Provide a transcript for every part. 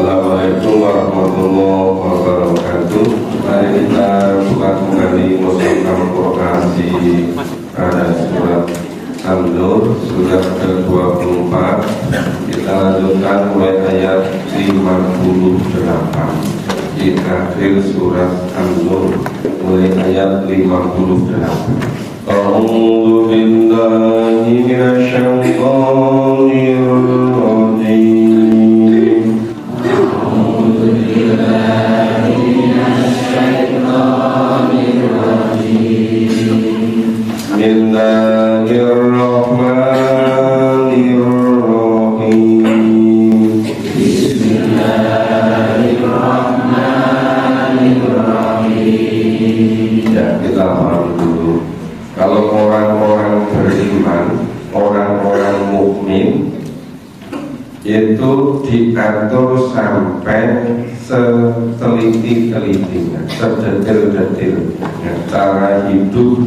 Assalamualaikum warahmatullahi wabarakatuh. Mari kita buka kembali mushaf Al-Quran di surat An-Nur, surat ke-24. Kita lanjutkan mulai ayat 58 di akhir surat An-Nur, mulai ayat 58. A'udzu billahi minasyaitonir rajim. Bismillahirrahmanirrahim. Bismillahirrahmanirrahim. Ya, kita paham dulu. Kalau orang-orang beriman, orang-orang mukmin itu diatur sampai seteliti-telitinya, sedetil-detilnya cara hidup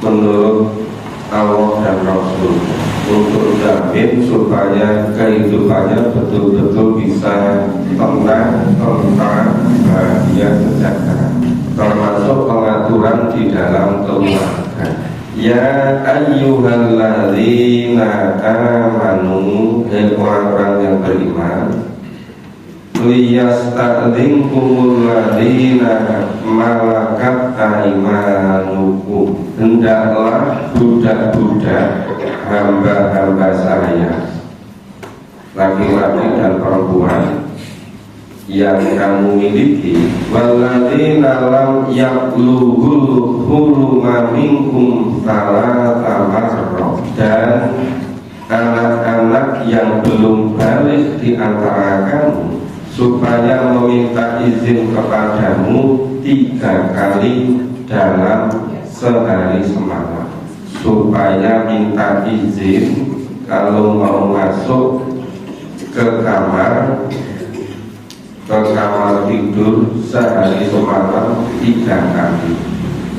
menurut Allah dan Rasul, untuk jamin supaya kehidupannya betul-betul bisa tenang, tentram, bahagia, sejahtera, termasuk pengaturan di dalam keluarga. Ya ayyuhalladzina amanu, orang-orang yang beriman, liyasta'dzinkumul ladzina malakat aymanukum, hendaklah budak-budak hamba-hamba saya, laki-laki dan perempuan yang kamu miliki, walladzina lam yablughul huluma minkum thalatha marrah, dan anak-anak yang belum balik di antara kamu supaya meminta izin kepadamu 3 kali dalam sehari semalam, supaya minta izin kalau mau masuk ke kamar tidur sehari semalam 3 kali.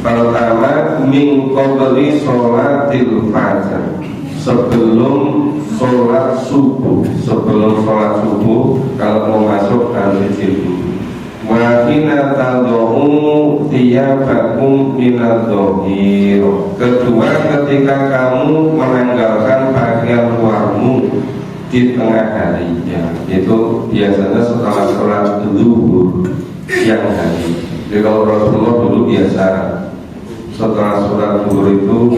Pertama, min qabli sholatil fajr, sebelum sholat subuh. Sebelum sholat subuh kalau mau masuk harus izin dulu. Wa hina tad'u thiyabakum minadh dhahir, kedua ketika kamu menanggalkan pakaian luarmu di tengah hari, ya, itu biasanya setelah sholat zuhur siang hari. Jadi kalau Rasulullah dulu biasa setelah sholat zuhur itu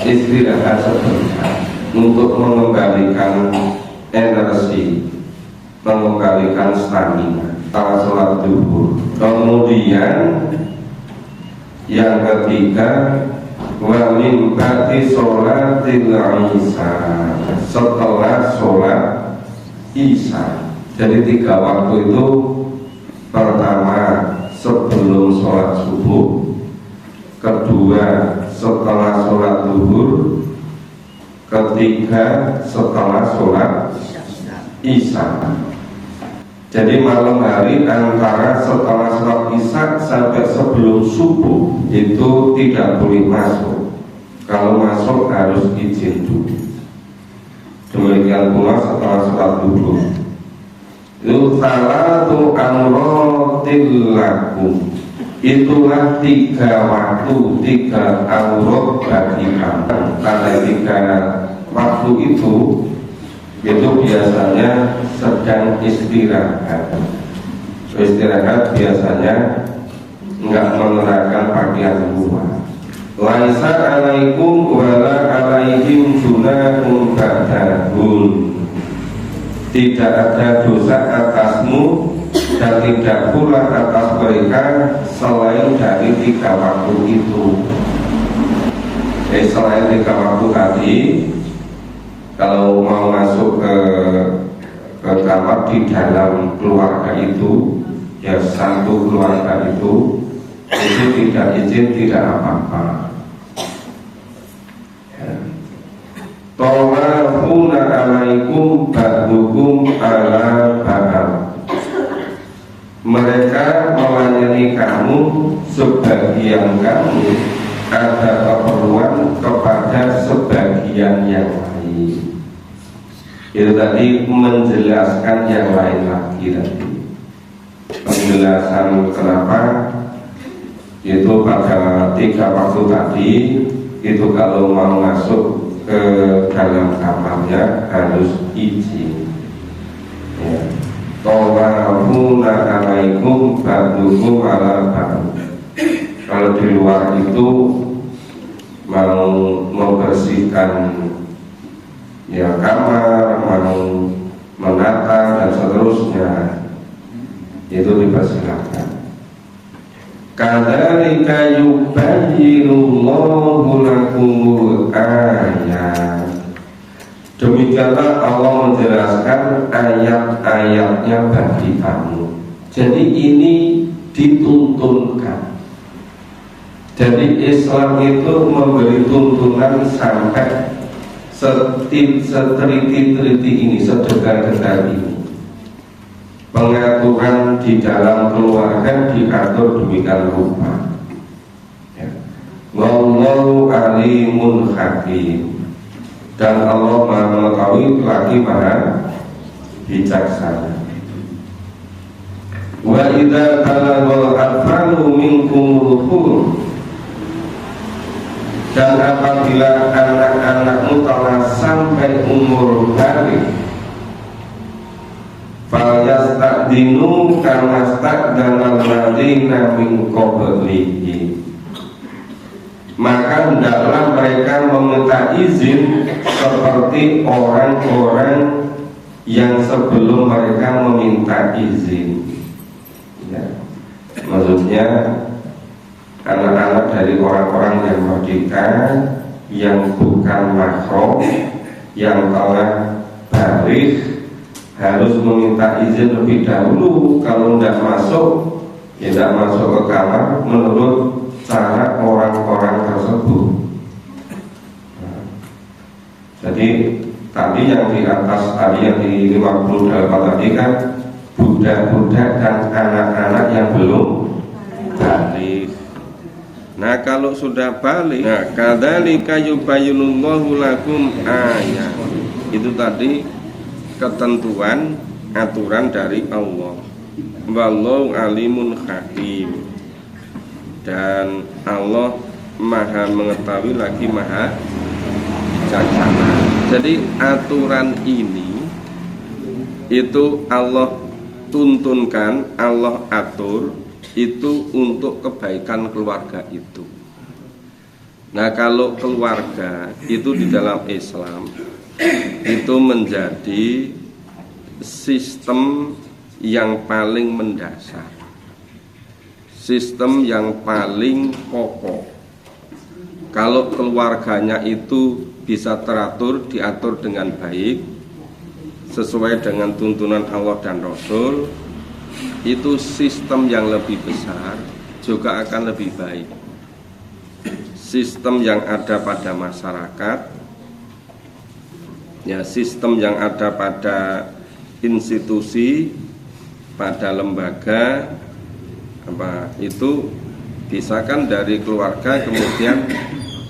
istirahat sebentar untuk mengembalikan energi, mengembalikan stamina setelah sholat zuhur. Kemudian yang ketiga, wa min ba'di sholatil isya, setelah sholat isya. Jadi 3 waktu itu, pertama sebelum sholat subuh, kedua setelah sholat zuhur, ketiga setelah sholat isya. Jadi malam hari antara setelah sholat isya sampai sebelum subuh itu tidak boleh masuk. Kalau masuk harus izin dulu. Demikian pula setelah sholat zuhur. Itu salatu amrotil lakum, itulah 3 waktu, 3 aurat bagi kamu. Karena 3 waktu itu biasanya sedang istirahat. Istirahat biasanya enggak mengenakan pakaian luar. Laisa alaikum wala alaihim junahun ba'dahun, tidak ada dosa atasmu dan tidak pula atas mereka selain dari 3 waktu itu. Selain 3 waktu tadi, kalau mau masuk ke kamar di dalam keluarga itu, ya satu keluarga itu tidak izin, tidak apa-apa. Tawafuna alaikum ba'dukum ala ba'd, mereka melayani kamu, sebagian kamu ada keperluan kepada sebagian yang lain. Itu tadi menjelaskan yang lain lagi tadi. Penjelasan kenapa itu pada 3 waktu tadi itu kalau mau masuk ke dalam kamarnya harus izin. Ya. Tawafuna alaikum ba'dukum ala ba'd. Kalau di luar itu mau membersihkan ya kamar, mau menata dan seterusnya itu dipersilakan. Kadzalika yubayyinullahu lakumul ayat. Demikianlah Allah menjelaskan ayat-ayatnya bagi kamu. Jadi ini dituntunkan. Jadi Islam itu memberi tuntunan sampai seteliti-teliti ini, sedetail-detail ini. Pengaturan di dalam keluarga diatur demikian rupa. Ya. Wallahu alimun hakim. Dan Allah Maha mengetahui lagi Maha bijaksana. Wa idza balaghal atfalu minkumul hulum. Dan apabila anak-anakmu telah sampai umur balik, falyasta'dinu kama sta'dana alladziina min qablihim, maka hendaklah mereka meminta izin seperti orang-orang yang sebelum mereka meminta izin. Ya. Maksudnya anak-anak dari orang-orang yang merdeka, yang bukan mahram, yang telah balik, harus meminta izin lebih dahulu. Kalau tidak masuk, ya tidak masuk ke kamar menurut cara orang-orang tersebut. Nah, jadi tadi yang di atas tadi yang di 58 tadi kan budak-budak dan anak-anak yang belum balik. Nah kalau sudah balik, nah kadzalika yubayyinullahu lakum ayat. Itu tadi ketentuan aturan dari Allah. Wallahu alimun hakim. Dan Allah Maha mengetahui lagi Maha bijaksana. Jadi aturan ini itu Allah tuntunkan, Allah atur itu untuk kebaikan keluarga itu. Nah kalau keluarga itu di dalam Islam itu menjadi sistem yang paling mendasar, sistem yang paling pokok. Kalau keluarganya itu bisa teratur, diatur dengan baik sesuai dengan tuntunan Allah dan Rasul, itu sistem yang lebih besar juga akan lebih baik. Sistem yang ada pada masyarakat, ya sistem yang ada pada institusi, pada lembaga, itu bisa kan dari keluarga, kemudian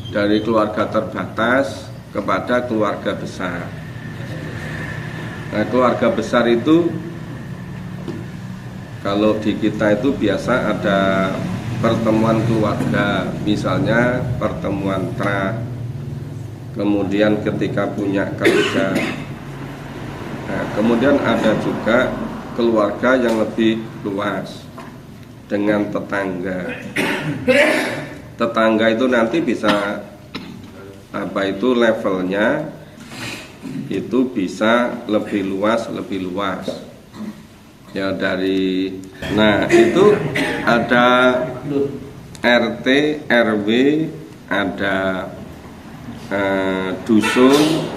dari keluarga terbatas kepada keluarga besar. Nah keluarga besar itu kalau di kita itu biasa ada pertemuan keluarga, misalnya pertemuan tra, kemudian ketika punya kerja. Nah, kemudian ada juga keluarga yang lebih luas dengan tetangga. Tetangga itu nanti bisa levelnya itu bisa lebih luas. Ya nah itu ada RT, RW, ada dusun,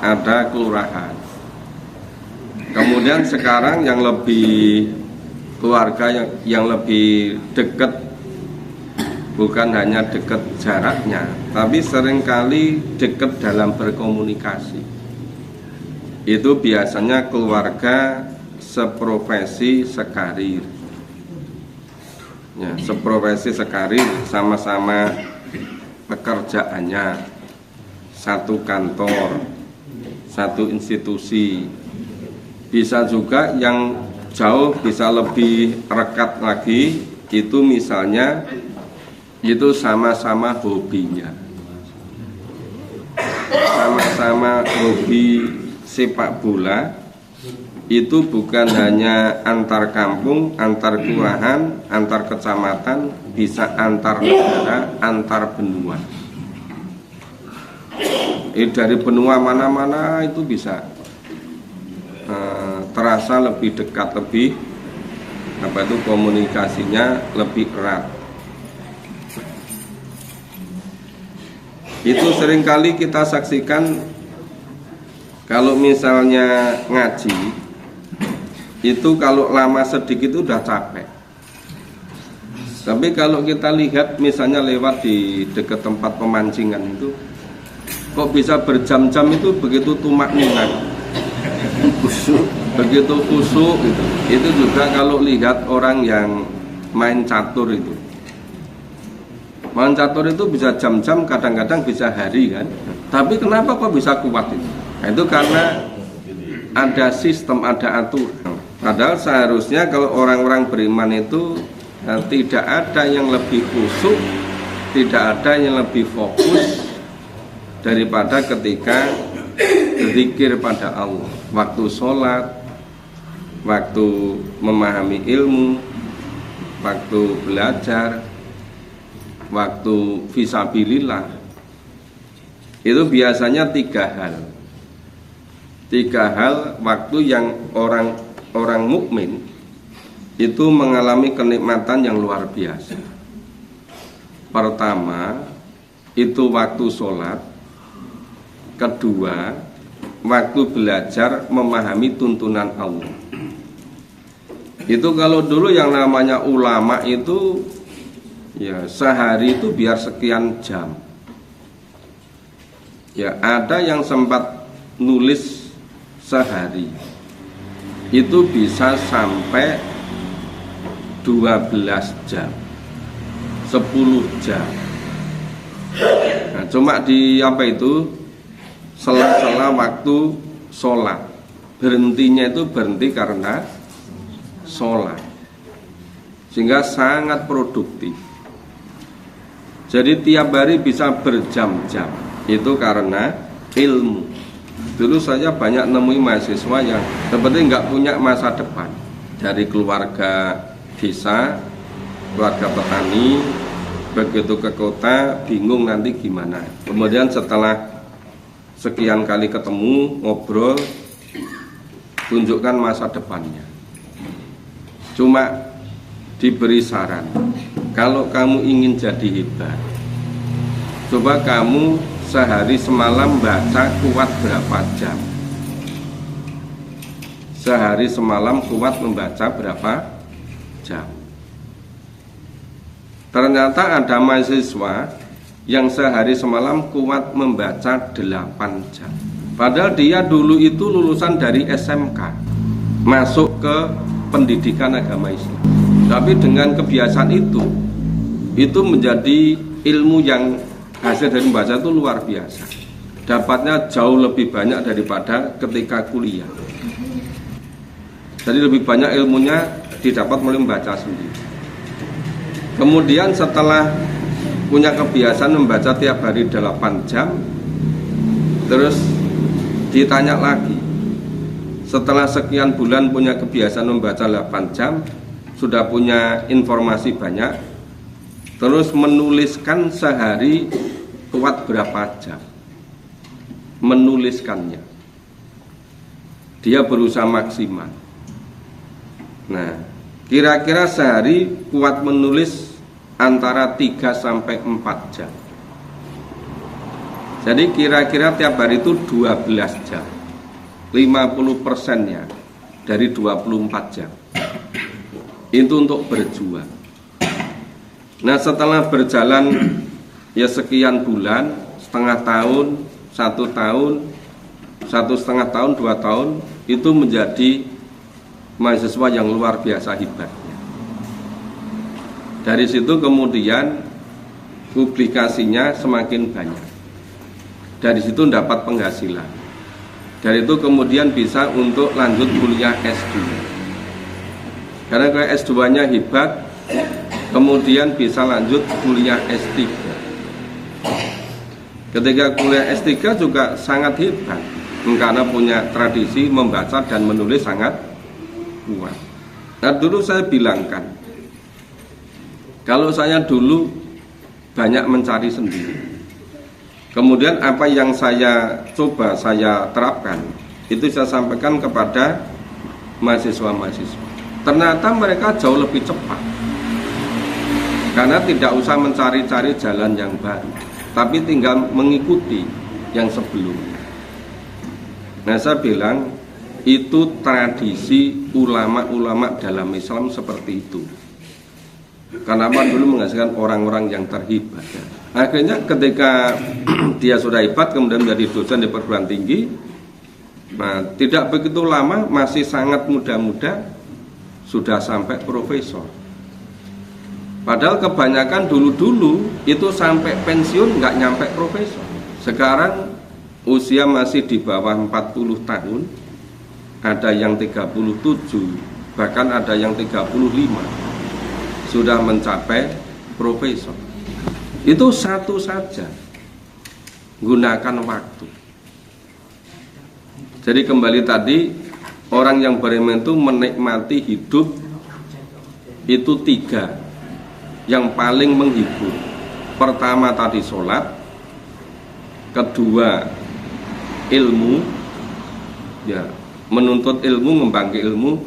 ada kelurahan. Kemudian sekarang yang lebih keluarga yang lebih dekat, bukan hanya dekat jaraknya, tapi seringkali dekat dalam berkomunikasi. Itu biasanya keluarga seprofesi sekarir, ya, seprofesi sekarir, sama-sama pekerjaannya satu kantor, satu institusi. Bisa juga yang jauh bisa lebih rekat lagi, itu misalnya itu sama-sama hobinya, sama-sama hobi sepak bola. Itu bukan hanya antar kampung, antar kelurahan, antar kecamatan, bisa antar negara, antar benua. Dari benua mana-mana itu bisa terasa lebih dekat, lebih komunikasinya lebih erat. Itu seringkali kita saksikan kalau misalnya ngaji, itu kalau lama sedikit udah capek. Tapi kalau kita lihat misalnya lewat di dekat tempat pemancingan itu, kok bisa berjam-jam itu begitu tumak ninah, begitu khusyuk gitu. Itu juga kalau lihat orang yang main catur itu. Main catur itu bisa jam-jam, kadang-kadang bisa hari kan. Tapi kenapa kok bisa kuat itu? Nah, itu karena ada sistem, ada aturan. Padahal seharusnya kalau orang-orang beriman itu tidak ada yang lebih khusyuk, tidak ada yang lebih fokus daripada ketika berzikir pada Allah. Waktu sholat, waktu memahami ilmu, waktu belajar, waktu fisabilillah. Itu biasanya tiga hal waktu yang orang mukmin itu mengalami kenikmatan yang luar biasa. Pertama, itu waktu sholat. Kedua, waktu belajar memahami tuntunan Allah. Itu kalau dulu yang namanya ulama itu ya sehari itu biar sekian jam. Ya ada yang sempat nulis sehari itu bisa sampai 12 jam, 10 jam. Nah, cuma di sela-sela waktu sholat, berhentinya itu berhenti karena sholat, sehingga sangat produktif. Jadi tiap hari bisa berjam-jam, itu karena ilmu. Dulu saya banyak nemui mahasiswa yang seperti nggak punya masa depan, dari keluarga desa, keluarga petani, begitu ke kota bingung nanti gimana. Kemudian setelah sekian kali ketemu, ngobrol, tunjukkan masa depannya. Cuma diberi saran, kalau kamu ingin jadi hebat, coba kamu sehari semalam baca kuat berapa jam. Sehari semalam kuat membaca berapa jam. Ternyata ada mahasiswa yang sehari semalam kuat membaca 8 jam. Padahal dia dulu itu lulusan dari SMK, masuk ke pendidikan agama Islam. Tapi dengan kebiasaan itu menjadi ilmu yang hasil dari membaca itu luar biasa. Dapatnya jauh lebih banyak daripada ketika kuliah. Jadi lebih banyak ilmunya didapat melalui membaca sendiri. Kemudian setelah punya kebiasaan membaca tiap hari 8 jam, terus ditanya lagi, setelah sekian bulan punya kebiasaan membaca 8 jam, sudah punya informasi banyak, terus menuliskan sehari kuat berapa jam, menuliskannya. Dia berusaha maksimal. Nah, kira-kira sehari kuat menulis antara 3 sampai 4 jam. Jadi kira-kira tiap hari itu 12 jam, 50%-nya dari 24 jam. Itu untuk berjuang. Nah, setelah berjalan ya sekian bulan, setengah tahun, 1 tahun, 1,5 tahun, 2 tahun, itu menjadi mahasiswa yang luar biasa hebatnya. Dari situ kemudian publikasinya semakin banyak. Dari situ dapat penghasilan. Dari itu kemudian bisa untuk lanjut kuliah S2. Karena kuliah S2-nya hebat, kemudian bisa lanjut kuliah S3. Ketika kuliah S3 juga sangat hebat, karena punya tradisi membaca dan menulis sangat kuat. Nah, dulu saya bilangkan, kalau saya dulu banyak mencari sendiri, kemudian apa yang saya coba saya terapkan, itu saya sampaikan kepada mahasiswa-mahasiswa. Ternyata mereka jauh lebih cepat, karena tidak usah mencari-cari jalan yang baru, tapi tinggal mengikuti yang sebelumnya. Nah, saya bilang itu tradisi ulama-ulama dalam Islam seperti itu. Kenapa dulu menghasilkan orang-orang yang terhebat. Akhirnya ketika dia sudah hebat kemudian menjadi dosen di perguruan tinggi, nah tidak begitu lama, masih sangat muda-muda sudah sampai profesor. Padahal kebanyakan dulu-dulu itu sampai pensiun nggak nyampe profesor. Sekarang usia masih di bawah 40 tahun, ada yang 37, bahkan ada yang 35 sudah mencapai profesor. Itu satu saja, gunakan waktu. Jadi kembali tadi, orang yang beriman itu menikmati hidup itu 3 yang paling menghibur. Pertama tadi sholat, kedua ilmu, ya menuntut ilmu, membangkit ilmu,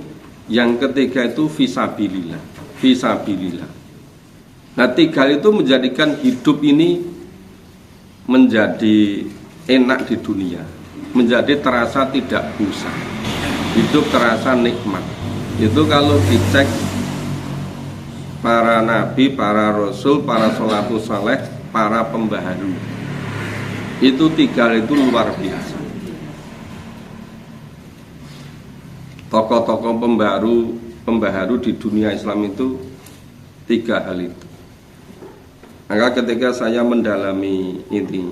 yang ketiga itu fisabilillah. Nah 3 itu menjadikan hidup ini menjadi enak di dunia, menjadi terasa tidak bosan, hidup terasa nikmat. Itu kalau dicek para nabi, para rasul, para sholafus saleh, para pembaharu, itu 3 itu luar biasa. Tokoh-tokoh pembaharu di dunia Islam itu 3 hal itu. Maka ketika saya mendalami ini,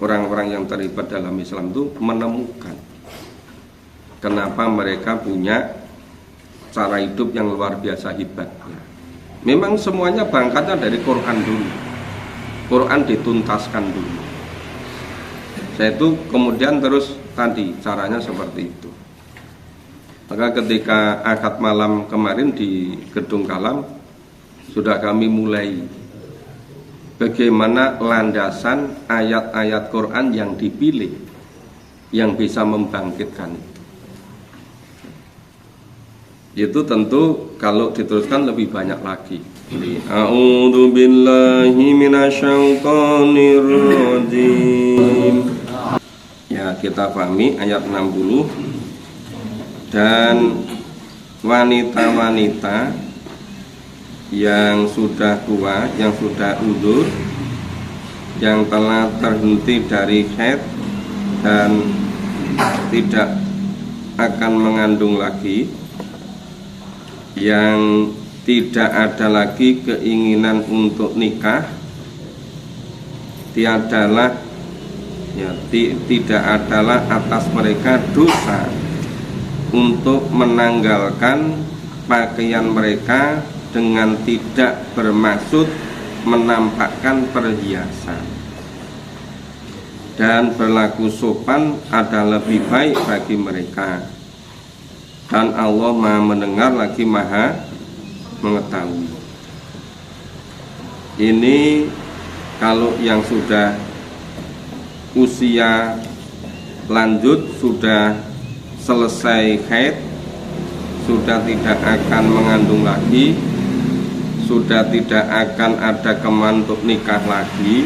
orang-orang yang terlibat dalam Islam itu menemukan kenapa mereka punya cara hidup yang luar biasa hebatnya. Memang semuanya berangkatnya dari Quran dulu. Quran dituntaskan dulu. Saya itu kemudian terus tadi caranya seperti itu. Maka ketika akad malam kemarin di Gedung Kalam, sudah kami mulai bagaimana landasan ayat-ayat Quran yang dipilih yang bisa membangkitkan itu. Itu tentu kalau diteruskan lebih banyak lagi. A'udzu billahi minasyaitonir rajim. Ya, kita pahami ayat 60. Dan wanita-wanita yang sudah tua, yang sudah uzur, yang telah terhenti dari haid dan tidak akan mengandung lagi, yang tidak ada lagi keinginan untuk nikah, tidak adalah atas mereka dosa untuk menanggalkan pakaian mereka dengan tidak bermaksud menampakkan perhiasan, dan berlaku sopan adalah lebih baik bagi mereka, dan Allah Maha mendengar lagi Maha mengetahui. Ini kalau yang sudah usia lanjut, sudah selesai haid, sudah tidak akan mengandung lagi, sudah tidak akan ada kemauan untuk nikah lagi,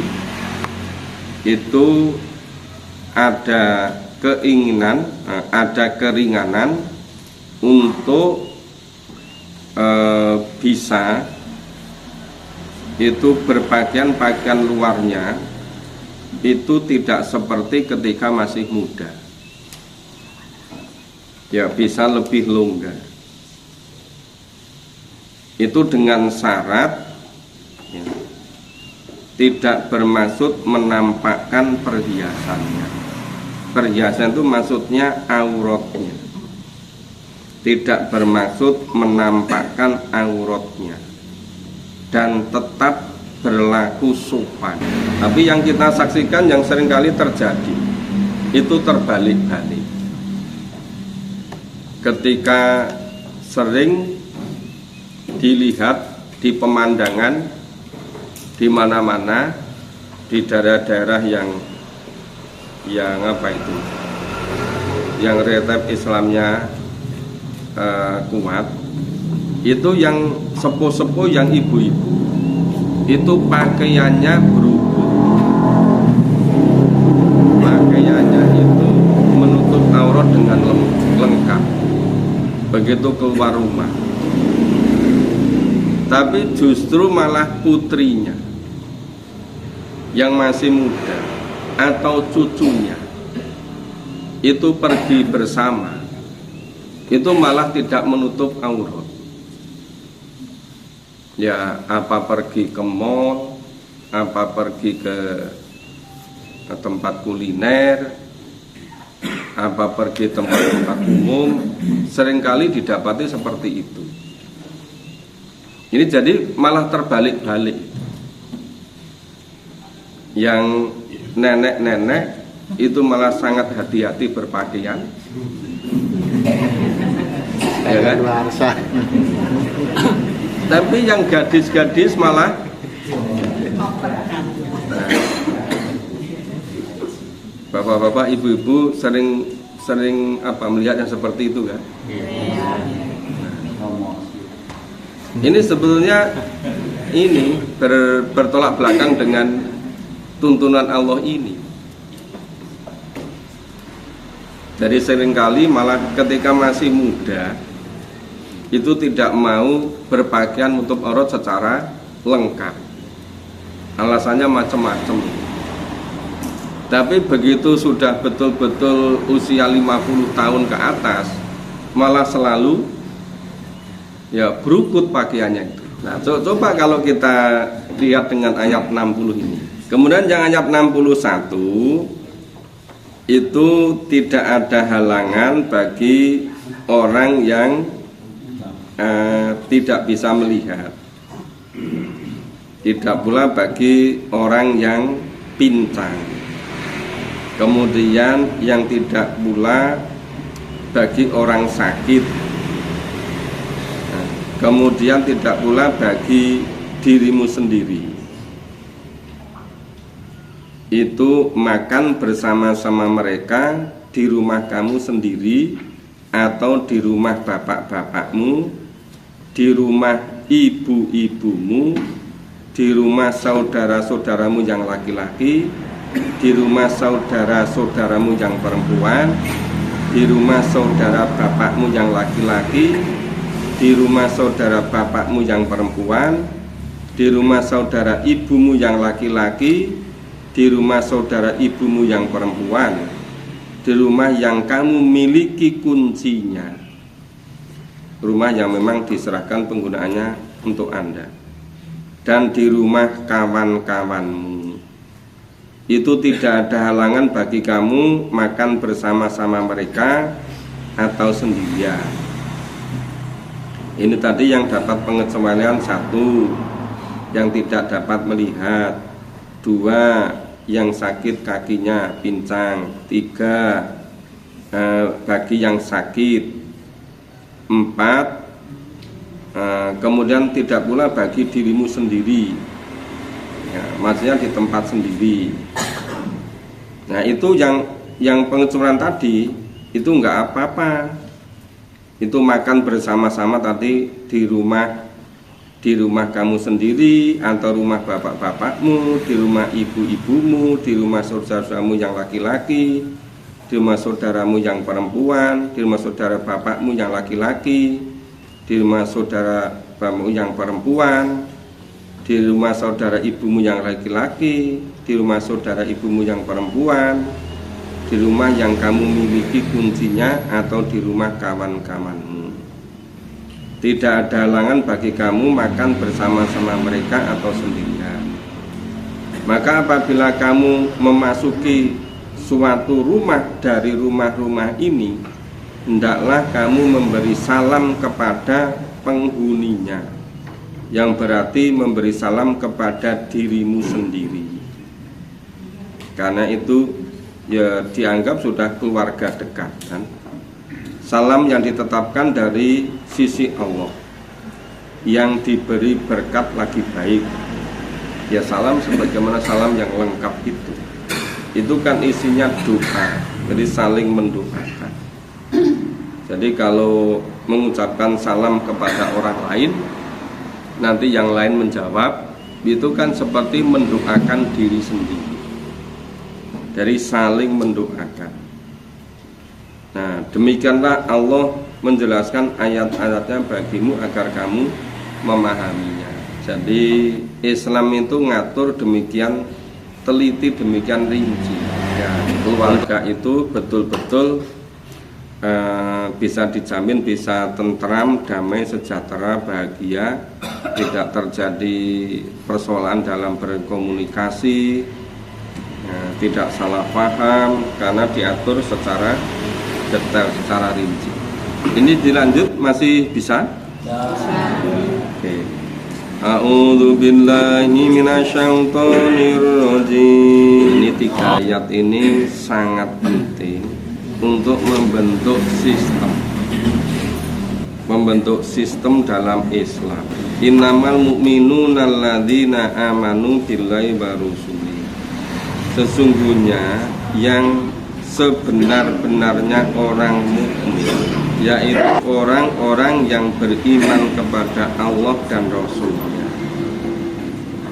itu ada keinginan, ada keringanan untuk bisa itu berpakaian luarnya itu tidak seperti ketika masih muda, ya bisa lebih longgar. Itu dengan syarat ya, tidak bermaksud menampakkan perhiasannya. perhiasan itu maksudnya auratnya, tidak bermaksud menampakkan auratnya, dan tetap berlaku sopan. Tapi yang kita saksikan yang seringkali terjadi itu terbalik-balik. Ketika sering dilihat di pemandangan di mana-mana, di daerah-daerah yang apa itu, yang retep Islamnya kuat, itu yang sepuh-sepuh, yang ibu-ibu itu pakaiannya berubah, pakaiannya itu menutup aurat dengan lengkap begitu keluar rumah. Tapi justru malah putrinya yang masih muda atau cucunya itu pergi bersama, itu malah tidak menutup aurat. Ya, apa pergi ke mall, apa pergi ke tempat kuliner, apa pergi tempat-tempat umum, seringkali didapati seperti itu. Ini jadi malah terbalik-balik. Yang nenek-nenek itu malah sangat hati-hati berpakaian, ya kan? Tapi yang gadis-gadis malah bapak-bapak, ibu-ibu sering apa melihat yang seperti itu kan? Ini sebetulnya ini bertolak belakang dengan tuntunan Allah ini. Jadi seringkali malah ketika masih muda itu tidak mau berpakaian menutup aurat secara lengkap. Alasannya macam-macam. Tapi begitu sudah betul-betul usia 50 tahun ke atas, malah selalu ya berukut pakaiannya itu. Nah, coba kalau kita lihat dengan ayat 60 ini. Kemudian yang ayat 61 itu tidak ada halangan bagi orang yang tidak bisa melihat, tidak pula bagi orang yang pincang, kemudian yang tidak pula bagi orang sakit, kemudian tidak pula bagi dirimu sendiri. Itu makan bersama-sama mereka di rumah kamu sendiri, atau di rumah bapak-bapakmu, di rumah ibu-ibumu, di rumah saudara-saudaramu yang laki-laki, di rumah saudara-saudaramu yang perempuan, di rumah saudara bapakmu yang laki-laki, di rumah saudara bapakmu yang perempuan, di rumah saudara ibumu yang laki-laki, di rumah saudara ibumu yang perempuan, di rumah yang kamu miliki kuncinya, rumah yang memang diserahkan penggunaannya untuk Anda, dan di rumah kawan-kawanmu. Itu tidak ada halangan bagi kamu makan bersama-sama mereka atau sendirian. Ini tadi yang dapat pengecualian: satu, yang tidak dapat melihat; dua, yang sakit kakinya pincang; tiga, bagi yang sakit; empat, kemudian tidak pula bagi dirimu sendiri, ya, maksudnya di tempat sendiri. Nah, itu yang pengecualian tadi itu enggak apa-apa. Itu makan bersama-sama tadi di rumah kamu sendiri, atau rumah bapak-bapakmu, di rumah ibu-ibumu, di rumah saudaramu yang laki-laki, di rumah saudaramu yang perempuan, di rumah saudara bapakmu yang laki-laki, di rumah saudara bapakmu yang perempuan, di rumah saudara ibumu yang laki-laki, di rumah saudara ibumu yang perempuan, di rumah yang kamu miliki kuncinya, atau di rumah kawan-kawanmu. Tidak ada halangan bagi kamu makan bersama-sama mereka atau sendirian. Maka apabila kamu memasuki suatu rumah dari rumah-rumah ini, hendaklah kamu memberi salam kepada penghuninya, yang berarti memberi salam kepada dirimu sendiri. Karena itu ya dianggap sudah keluarga dekat kan. Salam yang ditetapkan dari sisi Allah, yang diberi berkat lagi baik. Ya salam sebagaimana salam yang lengkap itu kan isinya doa, jadi saling mendoakan. Jadi kalau mengucapkan salam kepada orang lain, nanti yang lain menjawab, itu kan seperti mendoakan diri sendiri. Dari saling mendoakan. Nah, demikianlah Allah menjelaskan ayat-ayatnya bagimu agar kamu memahaminya. Jadi Islam itu ngatur demikian teliti, demikian rinci. Ya, keluarga itu betul-betul bisa dijamin, bisa tentram, damai, sejahtera, bahagia, tidak terjadi persoalan dalam berkomunikasi, tidak salah paham, karena diatur secara detail, secara rinci. Ini dilanjut masih bisa? Oke. A'udzu billahi minasyaitonir rajim. Ini 3 ayat ini sangat penting untuk membentuk sistem dalam Islam. Innamal mu'minuna alladzina amanu billahi wa rusuli. Sesungguhnya yang sebenar-benarnya orang mukmin, yaitu orang-orang yang beriman kepada Allah dan Rasul-Nya.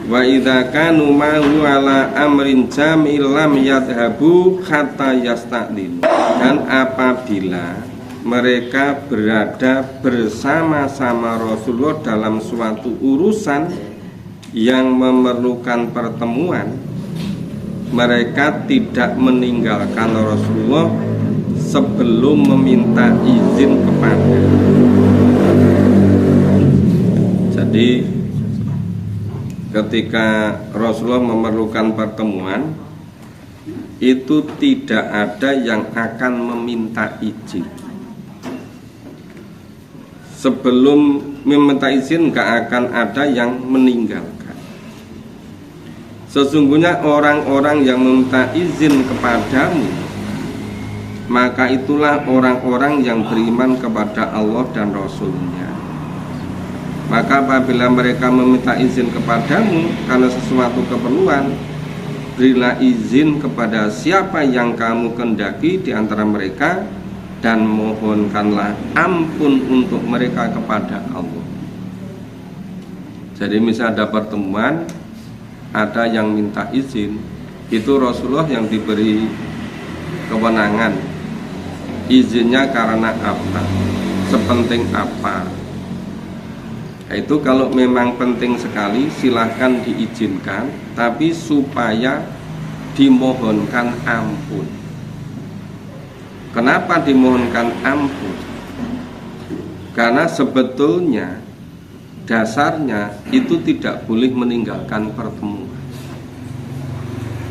Wa idza kanu ma'hu ala amrin jamil lam yadhhabu hatta yasta'din. Dan apabila mereka berada bersama-sama Rasulullah dalam suatu urusan yang memerlukan pertemuan, mereka tidak meninggalkan Rasulullah sebelum meminta izin kepada. Jadi ketika Rasulullah memerlukan pertemuan, itu tidak ada yang akan meminta izin. Sebelum meminta izin gak akan ada yang meninggalkan. Sesungguhnya orang-orang yang meminta izin kepadamu, maka itulah orang-orang yang beriman kepada Allah dan Rasul-Nya. Maka apabila mereka meminta izin kepadamu karena sesuatu keperluan, berilah izin kepada siapa yang kamu kehendaki di antara mereka, dan mohonkanlah ampun untuk mereka kepada Allah. Jadi misal ada pertemuan, ada yang minta izin, itu Rasulullah yang diberi kewenangan. Izinnya karena apa, sepenting apa. Itu kalau memang penting sekali silahkan diizinkan, tapi supaya dimohonkan ampun. Kenapa dimohonkan ampun? Karena sebetulnya dasarnya itu tidak boleh meninggalkan pertemuan.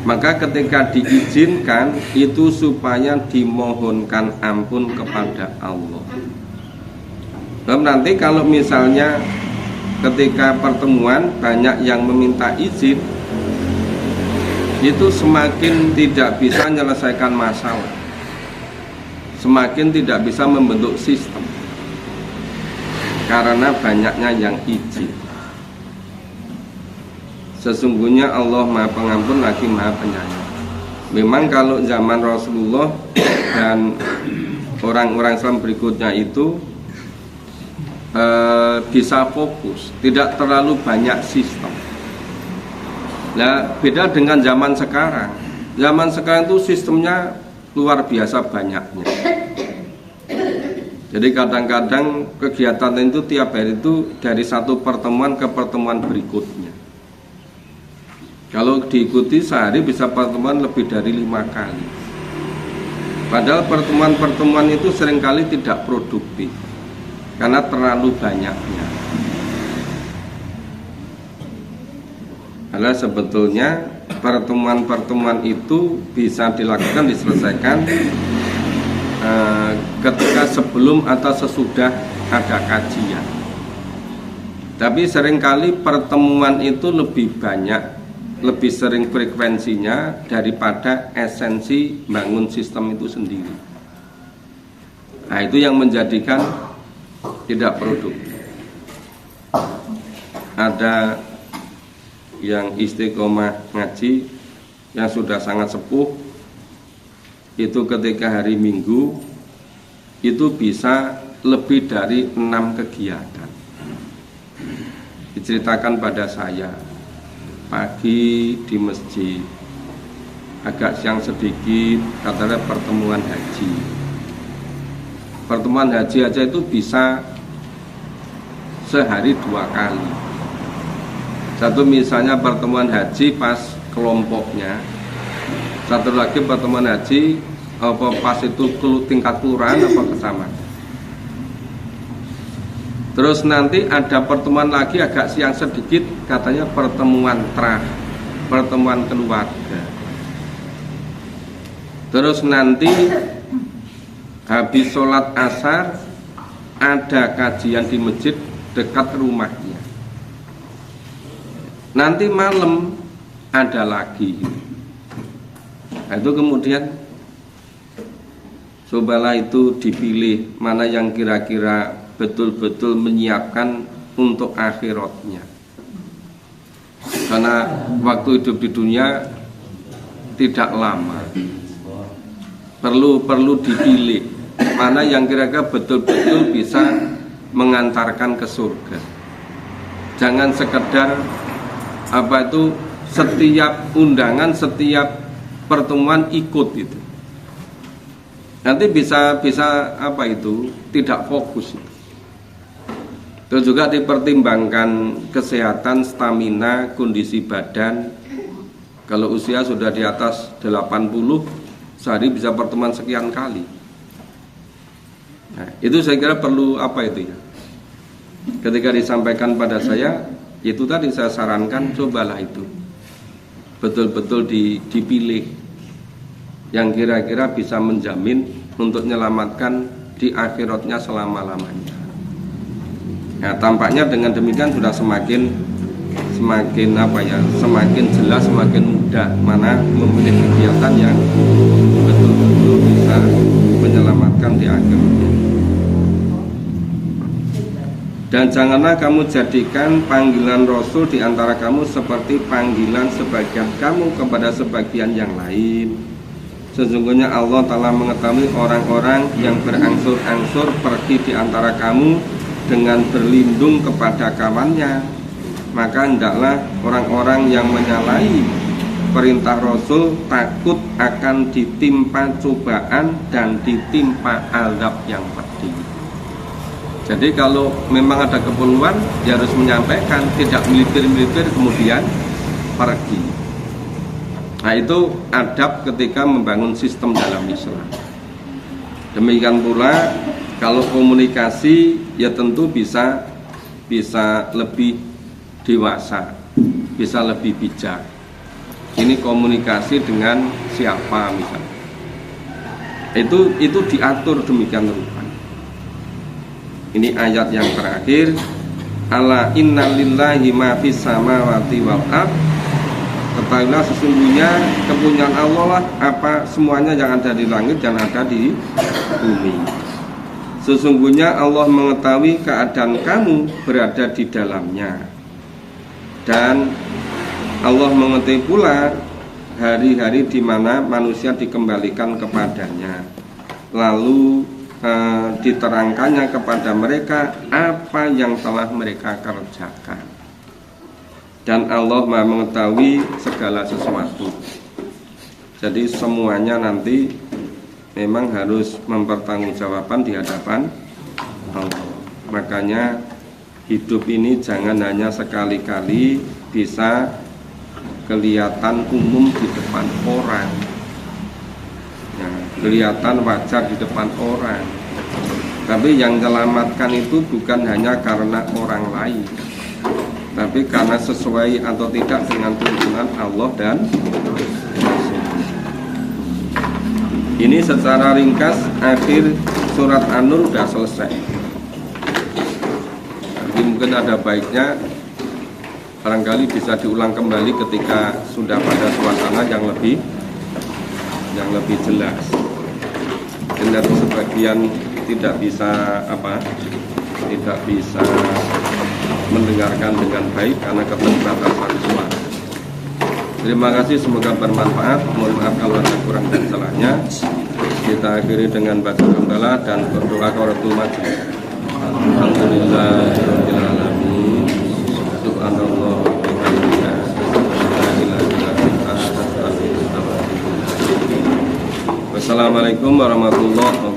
Maka ketika diizinkan itu supaya dimohonkan ampun kepada Allah. Dan nanti kalau misalnya ketika pertemuan banyak yang meminta izin, itu semakin tidak bisa menyelesaikan masalah, semakin tidak bisa membentuk sistem, karena banyaknya yang izin. Sesungguhnya Allah Maha Pengampun lagi Maha Penyayang. Memang kalau zaman Rasulullah dan orang-orang Islam berikutnya itu bisa fokus, tidak terlalu banyak sistem. Nah, beda dengan zaman sekarang. Zaman sekarang itu sistemnya luar biasa banyaknya. Jadi kadang-kadang kegiatan itu tiap hari itu dari satu pertemuan ke pertemuan berikutnya. Kalau diikuti sehari bisa pertemuan lebih dari 5 kali. Padahal pertemuan-pertemuan itu seringkali tidak produktif karena terlalu banyaknya. Karena sebetulnya pertemuan-pertemuan itu bisa diselesaikan ketika sebelum atau sesudah ada kajian. Tapi seringkali pertemuan itu lebih banyak, lebih sering frekuensinya daripada esensi bangun sistem itu sendiri. Nah, itu yang menjadikan tidak produktif. Ada yang istiqomah ngaji yang sudah sangat sepuh, itu ketika hari Minggu itu bisa lebih dari 6 kegiatan. Diceritakan pada saya, pagi di masjid, agak siang sedikit katanya pertemuan haji. Pertemuan haji aja itu bisa sehari 2 kali. Satu misalnya pertemuan haji pas kelompoknya, satu lagi pertemuan haji pas itu tingkat kelurahan apa kecamatan. Terus nanti ada pertemuan lagi agak siang sedikit, katanya pertemuan pertemuan keluarga. Terus nanti habis sholat asar ada kajian di masjid dekat rumahnya. Nanti malam ada lagi. Nah, itu kemudian cobalah itu dipilih mana yang kira-kira betul-betul menyiapkan untuk akhiratnya. Karena waktu hidup di dunia tidak lama. Perlu dipilih mana yang kira-kira betul-betul bisa mengantarkan ke surga. Jangan sekedar setiap undangan, setiap pertemuan ikut itu. Nanti bisa tidak fokus. Terus juga dipertimbangkan kesehatan, stamina, kondisi badan. Kalau usia sudah di atas 80, sehari bisa pertemuan sekian kali. Nah, itu saya kira perlu ketika disampaikan pada saya, itu tadi saya sarankan cobalah itu betul-betul dipilih yang kira-kira bisa menjamin untuk menyelamatkan di akhiratnya selama-lamanya. Nah, tampaknya dengan demikian sudah semakin jelas, semakin mudah mana memilih kegiatan yang betul-betul bisa menyelamatkan di akhiratnya. Dan janganlah kamu jadikan panggilan Rasul di antara kamu seperti panggilan sebagian kamu kepada sebagian yang lain. Sesungguhnya Allah telah mengetahui orang-orang yang berangsur-angsur pergi di antara kamu dengan berlindung kepada kawannya. Maka hendaklah orang-orang yang menyalahi perintah Rasul takut akan ditimpa cobaan dan ditimpa azab yang pedih. Jadi kalau memang ada keperluan, dia harus menyampaikan, tidak militer-militer kemudian pergi. Nah, itu adab ketika membangun sistem dalam Islam. Demikian pula kalau komunikasi ya tentu bisa lebih dewasa, bisa lebih bijak. Ini komunikasi dengan siapa misalnya. Itu diatur demikian rupa. Ini ayat yang terakhir, ala innalillahi ma fis samawati wal ard. Ketahuilah sesungguhnya kepunyaan Allah lah apa semuanya yang ada di langit dan ada di bumi. Sesungguhnya Allah mengetahui keadaan kamu berada di dalamnya. Dan Allah mengetahui pula hari-hari di mana manusia dikembalikan kepadanya. Lalu diterangkannya kepada mereka apa yang telah mereka kerjakan. Dan Allah Maha mengetahui segala sesuatu. Jadi semuanya nanti memang harus mempertanggungjawabkan di hadapan Allah. Makanya hidup ini jangan hanya sekali-kali bisa kelihatan umum di depan orang, ya, kelihatan wajar di depan orang. Tapi yang menyelamatkan itu bukan hanya karena orang lain, tapi karena sesuai atau tidak dengan tuntunan Allah dan Rasul. Ini secara ringkas akhir surat An-Nur sudah selesai. Jadi mungkin ada baiknya barangkali bisa diulang kembali ketika sudah pada suasana yang lebih jelas. Mungkin sebagian tidak bisa mendengarkan dengan baik karena keterbatasan suara. Terima kasih, semoga bermanfaat. Mohon maaf kalau ada kurang dan salahnya. Kita akhiri dengan baca hamdalah dan berdoa kafaratul majlis. Alhamdulillahirabbil alamin. Subhanallah wa bihamdihi. La ilaha illa anta astaghfiruka wa atubu ilaik. Wassalamualaikum warahmatullahi wabarakatuh.